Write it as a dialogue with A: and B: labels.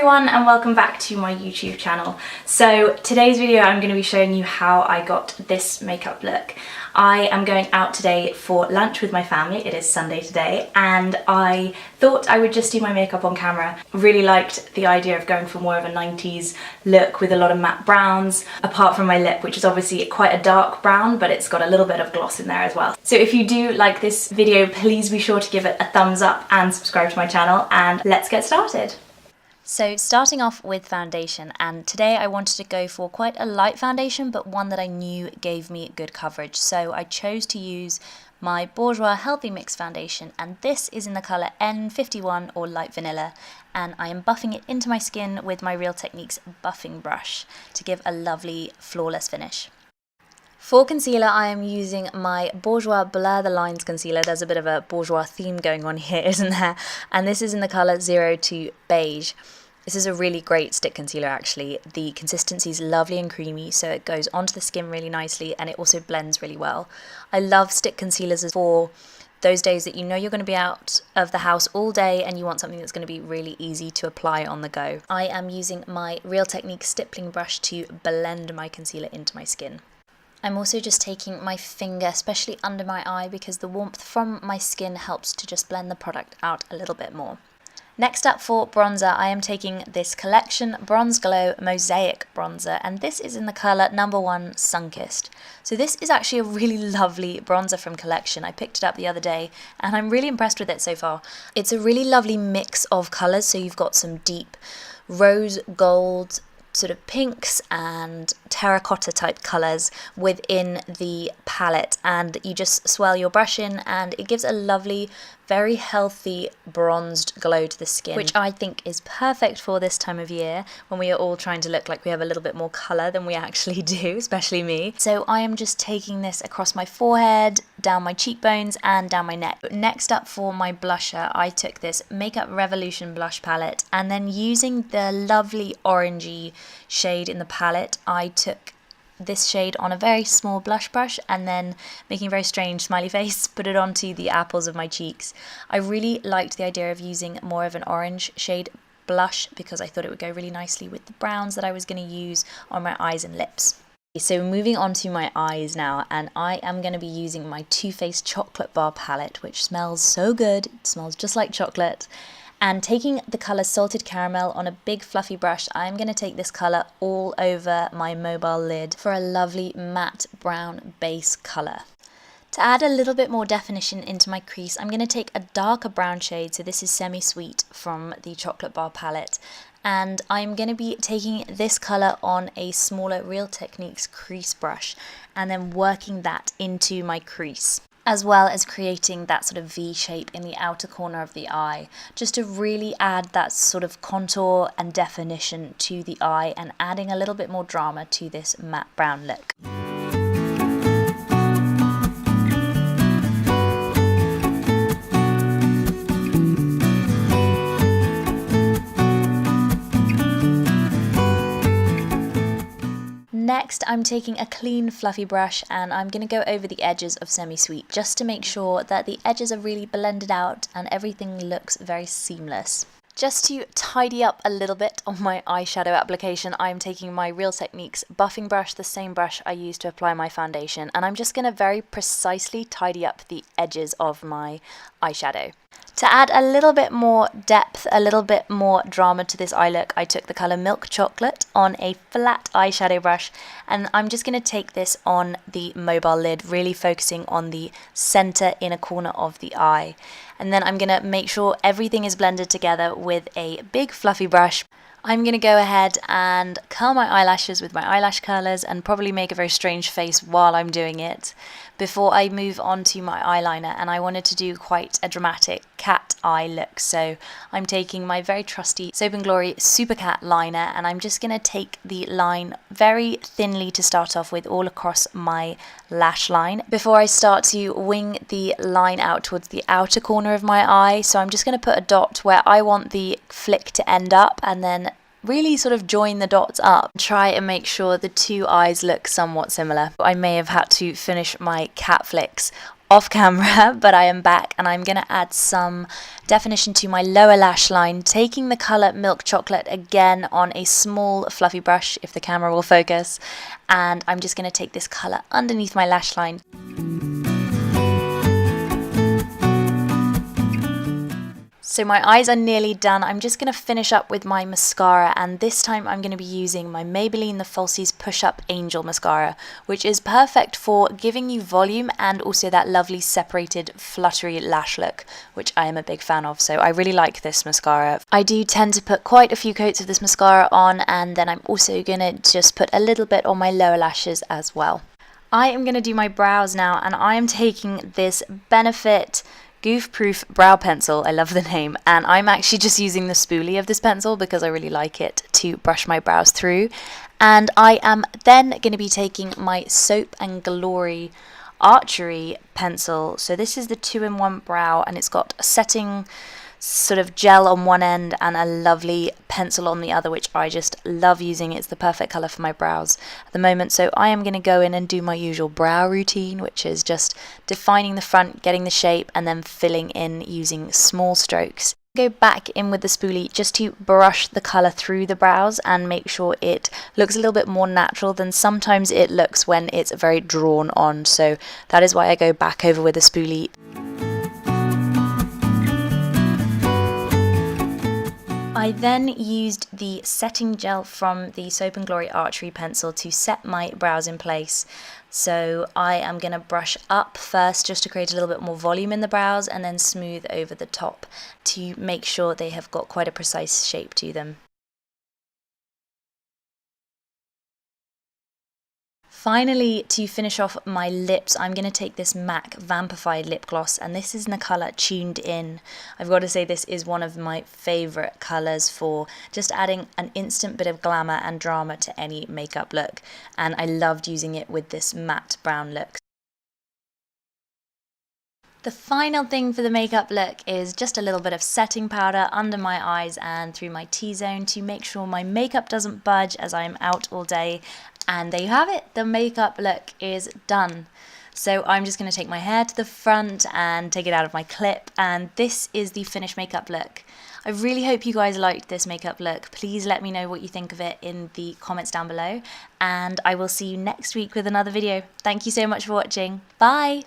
A: everyone and welcome back to my YouTube channel. So today's video I'm going to be showing you how I got this makeup look. I am going out today for lunch with my family. It is Sunday today and I thought I would just do my makeup on camera. Really liked the idea of going for more of a 90s look with a lot of matte browns, apart from my lip, which is obviously quite a dark brown, but it's got a little bit of gloss in there as well. So if you do like this video, please be sure to give it a thumbs up and subscribe to my channel, and let's get started. So starting off with foundation, and today I wanted to go for quite a light foundation, but one that I knew gave me good coverage. So I chose to use my Bourjois Healthy Mix foundation, and this is in the colour N51 or Light Vanilla, and I am buffing it into my skin with my Real Techniques buffing brush to give a lovely flawless finish. For concealer, I am using my Bourjois Blur the Lines concealer. There's a bit of a Bourjois theme going on here, isn't there? And this is in the colour 02 Beige. This is a really great stick concealer actually. The consistency is lovely and creamy, so it goes onto the skin really nicely and it also blends really well. I love stick concealers for those days that you know you're going to be out of the house all day and you want something that's going to be really easy to apply on the go. I am using my Real Techniques stippling brush to blend my concealer into my skin. I'm also just taking my finger, especially under my eye, because the warmth from my skin helps to just blend the product out a little bit more. Next up for bronzer, I am taking this Collection Bronze Glow Mosaic bronzer, and this is in the colour #1 Sunkissed. So this is actually a really lovely bronzer from Collection. I picked it up the other day and I'm really impressed with it so far. It's a really lovely mix of colours, so you've got some deep rose gold, sort of pinks and terracotta type colours within the palette, and you just swirl your brush in and it gives a lovely, very healthy bronzed glow to the skin, which I think is perfect for this time of year when we are all trying to look like we have a little bit more colour than we actually do, especially me. So I am just taking this across my forehead, down my cheekbones and down my neck. Next up for my blusher, I took this Makeup Revolution blush palette, and then using the lovely orangey shade in the palette, I took this shade on a very small blush brush and then, making a very strange smiley face, put it onto the apples of my cheeks. I really liked the idea of using more of an orange shade blush because I thought it would go really nicely with the browns that I was going to use on my eyes and lips. So moving on to my eyes now, and I am going to be using my Too Faced Chocolate Bar palette, which smells so good. It smells just like chocolate. And taking the colour Salted Caramel on a big fluffy brush, I'm going to take this colour all over my mobile lid for a lovely matte brown base colour. To add a little bit more definition into my crease, I'm going to take a darker brown shade, so this is Semi Sweet from the Chocolate Bar palette, and I'm going to be taking this colour on a smaller Real Techniques crease brush and then working that into my crease, as well as creating that sort of V shape in the outer corner of the eye, just to really add that sort of contour and definition to the eye and adding a little bit more drama to this matte brown look. Next, I'm taking a clean fluffy brush and I'm going to go over the edges of Semi Sweet just to make sure that the edges are really blended out and everything looks very seamless. Just to tidy up a little bit on my eyeshadow application, I'm taking my Real Techniques buffing brush, the same brush I used to apply my foundation, and I'm just going to very precisely tidy up the edges of my eyeshadow. To add a little bit more depth, a little bit more drama to this eye look, I took the colour Milk Chocolate on a flat eyeshadow brush, and I'm just going to take this on the mobile lid, really focusing on the centre inner corner of the eye. And then I'm going to make sure everything is blended together with a big fluffy brush. I'm going to go ahead and curl my eyelashes with my eyelash curlers and probably make a very strange face while I'm doing it before I move on to my eyeliner, and I wanted to do quite a dramatic cat eye look, so I'm taking my very trusty Soap & Glory Super Cat liner and I'm just going to take the line very thinly to start off with all across my lash line before I start to wing the line out towards the outer corner of my eye. So I'm just going to put a dot where I want the flick to end up and then really sort of join the dots up. Try and make sure the two eyes look somewhat similar. I may have had to finish my cat flicks off camera, but I am back and I'm going to add some definition to my lower lash line, taking the colour Milk Chocolate again on a small fluffy brush, if the camera will focus, and I'm just going to take this colour underneath my lash line. So my eyes are nearly done. I'm just going to finish up with my mascara, and this time I'm going to be using my Maybelline the Falsies Push Up Angel Mascara, which is perfect for giving you volume and also that lovely separated fluttery lash look, which I am a big fan of, so I really like this mascara. I do tend to put quite a few coats of this mascara on, and then I'm also going to just put a little bit on my lower lashes as well. I am going to do my brows now, and I am taking this Benefit Goof Proof brow pencil. I love the name, and I'm actually just using the spoolie of this pencil because I really like it to brush my brows through. And I am then going to be taking my Soap and Glory Archery pencil. So this is the 2-in-1 brow, and it's got a setting sort of gel on one end and a lovely pencil on the other, which I just love using. It's the perfect colour for my brows at the moment. So I am going to go in and do my usual brow routine, which is just defining the front, getting the shape, and then filling in using small strokes. Go back in with the spoolie just to brush the colour through the brows and make sure it looks a little bit more natural than sometimes it looks when it's very drawn on. So that is why I go back over with the spoolie. I then used the setting gel from the Soap and Glory Archery pencil to set my brows in place. So I am going to brush up first just to create a little bit more volume in the brows, and then smooth over the top to make sure they have got quite a precise shape to them. Finally, to finish off my lips, I'm going to take this MAC Vamplify lip gloss, and this is in the colour Tuned In. I've got to say this is one of my favourite colours for just adding an instant bit of glamour and drama to any makeup look, and I loved using it with this matte brown look. The final thing for the makeup look is just a little bit of setting powder under my eyes and through my T-zone to make sure my makeup doesn't budge as I'm out all day. And there you have it, the makeup look is done. So I'm just going to take my hair to the front and take it out of my clip, and this is the finished makeup look. I really hope you guys liked this makeup look. Please let me know what you think of it in the comments down below, and I will see you next week with another video. Thank you so much for watching. Bye!